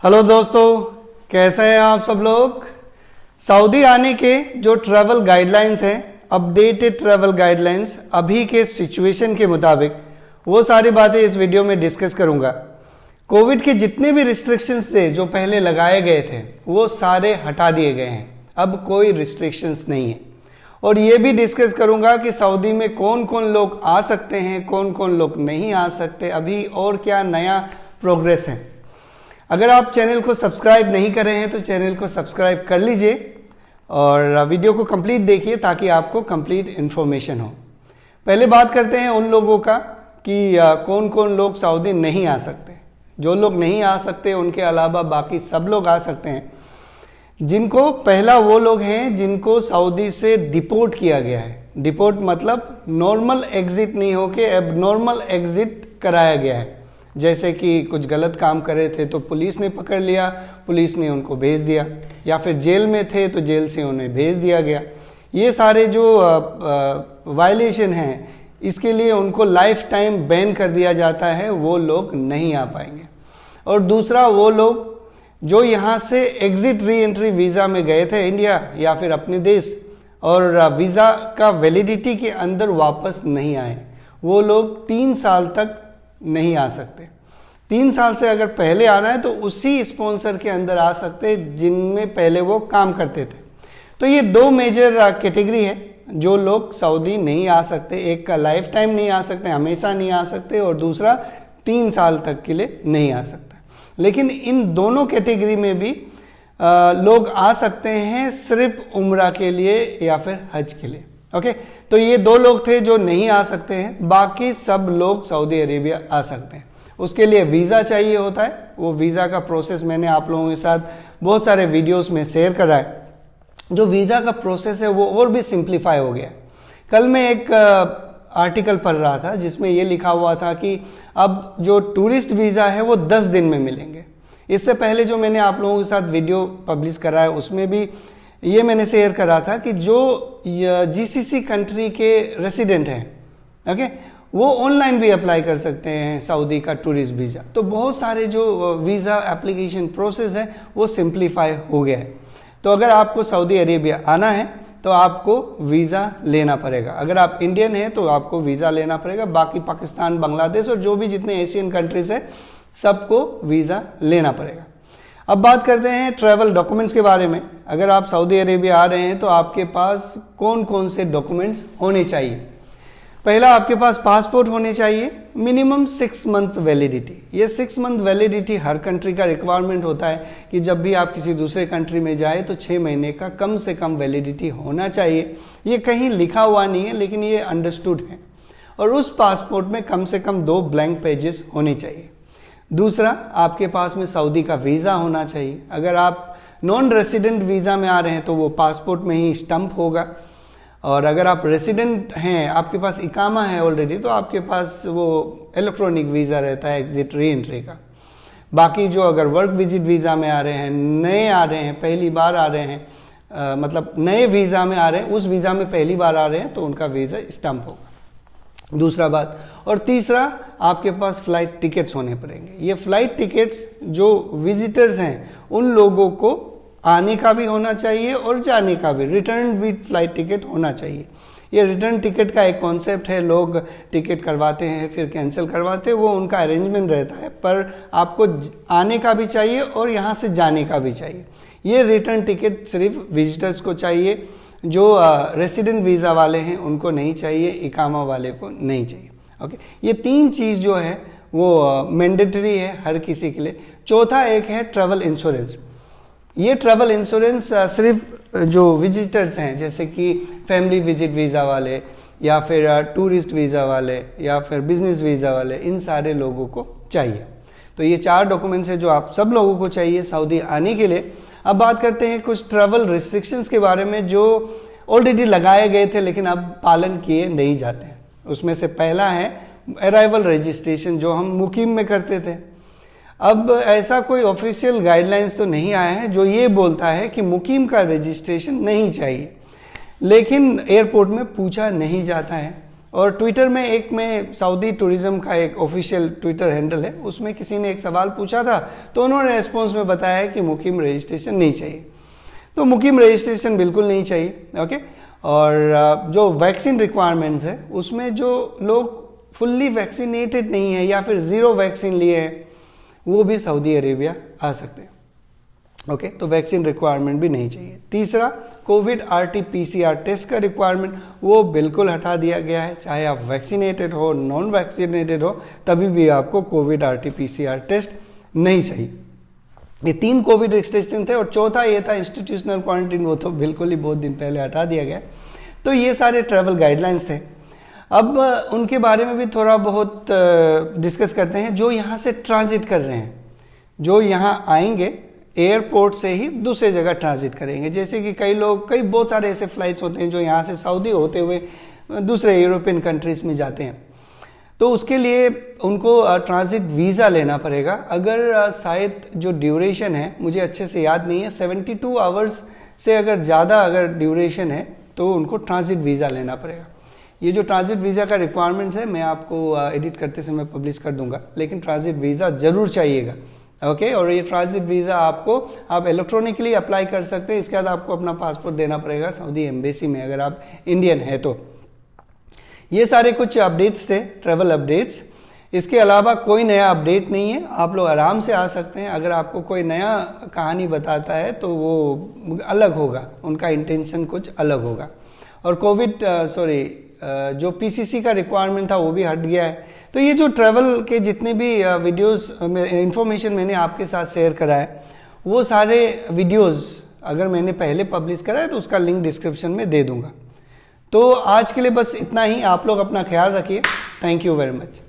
Hello दोस्तों, कैसे हैं आप सब लोग। सऊदी आने के जो ट्रैवल गाइडलाइंस हैं, अपडेटेड ट्रैवल गाइडलाइंस अभी के सिचुएशन के मुताबिक, वो सारी बातें इस वीडियो में डिस्कस करूंगा। कोविड के जितने भी रिस्ट्रिक्शंस थे जो पहले लगाए गए थे वो सारे हटा दिए गए हैं, अब कोई रिस्ट्रिक्शंस नहीं है। और ये भी डिस्कस करूंगा कि सऊदी में कौन कौन लोग आ सकते हैं, कौन कौन लोग नहीं आ सकते अभी, और क्या नया प्रोग्रेस है। अगर आप चैनल को सब्सक्राइब नहीं कर रहे हैं तो चैनल को सब्सक्राइब कर लीजिए और वीडियो को कंप्लीट देखिए ताकि आपको कंप्लीट इन्फॉर्मेशन हो। पहले बात करते हैं उन लोगों का कि कौन कौन लोग सऊदी नहीं आ सकते। जो लोग नहीं आ सकते उनके अलावा बाकी सब लोग आ सकते हैं। जिनको पहला वो लोग हैं जिनको सऊदी से डिपोर्ट किया गया है। डिपोर्ट मतलब नॉर्मल एग्जिट नहीं होके एबनॉर्मल एग्जिट कराया गया है। जैसे कि कुछ गलत काम कर रहे थे तो पुलिस ने पकड़ लिया, पुलिस ने उनको भेज दिया, या फिर जेल में थे तो जेल से उन्हें भेज दिया गया। ये सारे जो वायलेशन हैं इसके लिए उनको लाइफ टाइम बैन कर दिया जाता है, वो लोग नहीं आ पाएंगे। और दूसरा वो लोग जो यहाँ से एग्जिट री एंट्री वीज़ा में गए थे इंडिया या फिर अपने देश, और वीज़ा का वैलिडिटी के अंदर वापस नहीं आए, वो लोग 3 साल तक नहीं आ सकते। 3 साल से अगर पहले आना है तो उसी स्पॉन्सर के अंदर आ सकते जिनमें पहले वो काम करते थे। तो ये 2 मेजर कैटेगरी है जो लोग सऊदी नहीं आ सकते। एक का लाइफ टाइम नहीं आ सकते, हमेशा नहीं आ सकते, और दूसरा 3 साल तक के लिए नहीं आ सकता। लेकिन इन दोनों कैटेगरी में भी लोग आ सकते हैं सिर्फ उम्रा के लिए या फिर हज के लिए। ओके, तो ये 2 लोग थे जो नहीं आ सकते हैं, बाकी सब लोग सऊदी अरेबिया आ सकते हैं। उसके लिए वीज़ा चाहिए होता है। वो वीज़ा का प्रोसेस मैंने आप लोगों के साथ बहुत सारे वीडियोस में शेयर करा है। जो वीज़ा का प्रोसेस है वो और भी सिंप्लीफाई हो गया। कल मैं एक आर्टिकल पढ़ रहा था जिसमें ये लिखा हुआ था कि अब जो टूरिस्ट वीज़ा है वो 10 दिन में मिलेंगे। इससे पहले जो मैंने आप लोगों के साथ वीडियो पब्लिश करा है उसमें भी ये मैंने शेयर करा था कि जो जीसीसी कंट्री के रेसिडेंट हैं, ओके, वो ऑनलाइन भी अप्लाई कर सकते हैं सऊदी का टूरिस्ट वीज़ा। तो बहुत सारे जो वीज़ा एप्लीकेशन प्रोसेस है वो सिंप्लीफाई हो गया है। तो अगर आपको सऊदी अरेबिया आना है तो आपको वीज़ा लेना पड़ेगा। अगर आप इंडियन हैं तो आपको वीज़ा लेना पड़ेगा। बाकी पाकिस्तान, बांग्लादेश और जो भी जितने एशियन कंट्रीज है सबको वीज़ा लेना पड़ेगा। अब बात करते हैं ट्रैवल डॉक्यूमेंट्स के बारे में। अगर आप सऊदी अरेबिया आ रहे हैं तो आपके पास कौन कौन से डॉक्यूमेंट्स होने चाहिए। पहला, आपके पास पासपोर्ट होने चाहिए, मिनिमम 6 मंथ वैलिडिटी। ये 6 मंथ वैलिडिटी हर कंट्री का रिक्वायरमेंट होता है कि जब भी आप किसी दूसरे कंट्री में जाए तो 6 महीने का कम से कम वैलिडिटी होना चाहिए। ये कहीं लिखा हुआ नहीं है लेकिन ये अंडरस्टूड है। और उस पासपोर्ट में कम से कम 2 ब्लैंक पेजेस होने चाहिए। दूसरा, आपके पास में सऊदी का वीज़ा होना चाहिए। अगर आप नॉन रेसिडेंट वीज़ा में आ रहे हैं तो वो पासपोर्ट में ही स्टम्प होगा, और अगर आप रेसिडेंट हैं, आपके पास इकामा है ऑलरेडी, तो आपके पास वो इलेक्ट्रॉनिक वीज़ा रहता है एग्जिट री एंट्री का। बाकी जो अगर वर्क विजिट वीज़ा में आ रहे हैं, नए आ रहे हैं, पहली बार आ रहे हैं, मतलब नए वीज़ा में आ रहे हैं, उस वीज़ा में पहली बार आ रहे हैं तो उनका वीज़ा स्टम्प होगा। दूसरा बात। और तीसरा, आपके पास फ्लाइट टिकट्स होने पड़ेंगे। ये फ्लाइट टिकट्स जो विजिटर्स हैं उन लोगों को आने का भी होना चाहिए और जाने का भी, रिटर्न विद फ्लाइट टिकट होना चाहिए। ये रिटर्न टिकट का एक कॉन्सेप्ट है, लोग टिकट करवाते हैं फिर कैंसिल करवाते हैं, वो उनका अरेंजमेंट रहता है, पर आपको आने का भी चाहिए और यहाँ से जाने का भी चाहिए। ये रिटर्न टिकट सिर्फ विजिटर्स को चाहिए, जो रेसिडेंट वीज़ा वाले हैं उनको नहीं चाहिए, इकामा वाले को नहीं चाहिए। ओके, ये 3 चीज़ जो है वो मैंडेटरी है हर किसी के लिए। चौथा एक है ट्रैवल इंश्योरेंस। ये ट्रैवल इंश्योरेंस सिर्फ जो विजिटर्स हैं, जैसे कि फैमिली विजिट वीज़ा वाले या फिर टूरिस्ट वीज़ा वाले या फिर बिजनेस वीज़ा वाले, इन सारे लोगों को चाहिए। तो ये 4 डॉक्यूमेंट्स हैं जो आप सब लोगों को चाहिए सऊदी आने के लिए। अब बात करते हैं कुछ ट्रैवल रिस्ट्रिक्शंस के बारे में जो ऑलरेडी लगाए गए थे लेकिन अब पालन किए नहीं जाते हैं। उसमें से पहला है अराइवल रजिस्ट्रेशन, जो हम मुकीम में करते थे। अब ऐसा कोई ऑफिशियल गाइडलाइंस तो नहीं आया है जो ये बोलता है कि मुकीम का रजिस्ट्रेशन नहीं चाहिए, लेकिन एयरपोर्ट में पूछा नहीं जाता है और ट्विटर में एक में सऊदी टूरिज्म का एक ऑफिशियल ट्विटर हैंडल है, उसमें किसी ने एक सवाल पूछा था तो उन्होंने रेस्पॉन्स में बताया है कि मुकीम रजिस्ट्रेशन नहीं चाहिए। तो मुकीम रजिस्ट्रेशन बिल्कुल नहीं चाहिए। ओके, और जो वैक्सीन रिक्वायरमेंट्स है उसमें जो लोग फुल्ली वैक्सीनेटेड नहीं है या फिर ज़ीरो वैक्सीन लिए हैं वो भी सऊदी अरेबिया आ सकते हैं। ओके, तो वैक्सीन रिक्वायरमेंट भी नहीं चाहिए। तीसरा, कोविड RT-PCR टेस्ट का रिक्वायरमेंट वो बिल्कुल हटा दिया गया है, चाहे आप वैक्सीनेटेड हो नॉन वैक्सीनेटेड हो तभी भी आपको कोविड RT-PCR टेस्ट नहीं चाहिए। ये 3 कोविड रिस्ट्रिक्शन थे और चौथा ये था इंस्टीट्यूशनल क्वारंटीन, वो तो बिल्कुल ही बहुत दिन पहले हटा दिया गया। तो ये सारे ट्रैवल गाइडलाइंस थे। अब उनके बारे में भी थोड़ा बहुत डिस्कस करते हैं। जो यहाँ से ट्रांजिट कर रहे हैं, जो यहाँ आएंगे एयरपोर्ट से ही दूसरे जगह ट्रांजिट करेंगे, जैसे कि कई बहुत सारे ऐसे फ्लाइट्स होते हैं जो यहाँ से सऊदी होते हुए दूसरे यूरोपियन कंट्रीज़ में जाते हैं। तो उसके लिए उनको ट्रांजिट वीज़ा लेना पड़ेगा। अगर शायद जो ड्यूरेशन है मुझे अच्छे से याद नहीं है, 72 आवर्स से अगर ज़्यादा अगर ड्यूरेशन है तो उनको ट्रांजिट वीज़ा लेना पड़ेगा। ये जो ट्रांजिट वीज़ा का रिक्वायरमेंट्स है मैं आपको एडिट करते समय पब्लिश कर दूंगा, लेकिन ट्रांजिट वीज़ा ज़रूर चाहिएगा। ओके, और ये ट्रांजिट वीज़ा आप इलेक्ट्रॉनिकली अप्लाई कर सकते हैं। इसके बाद आपको अपना पासपोर्ट देना पड़ेगा सऊदी एम्बेसी में अगर आप इंडियन है तो। ये सारे कुछ अपडेट्स थे, ट्रैवल अपडेट्स। इसके अलावा कोई नया अपडेट नहीं है, आप लोग आराम से आ सकते हैं। अगर आपको कोई नया कहानी बताता है तो वो अलग होगा, उनका इंटेंशन कुछ अलग होगा। और जो PCC का रिक्वायरमेंट था वो भी हट गया है। तो ये जो ट्रैवल के जितने भी वीडियोस इंफॉर्मेशन मैंने आपके साथ शेयर करा है वो सारे वीडियोस अगर मैंने पहले पब्लिश करा है तो उसका लिंक डिस्क्रिप्शन में दे दूंगा। तो आज के लिए बस इतना ही। आप लोग अपना ख्याल रखिए। Thank you very much.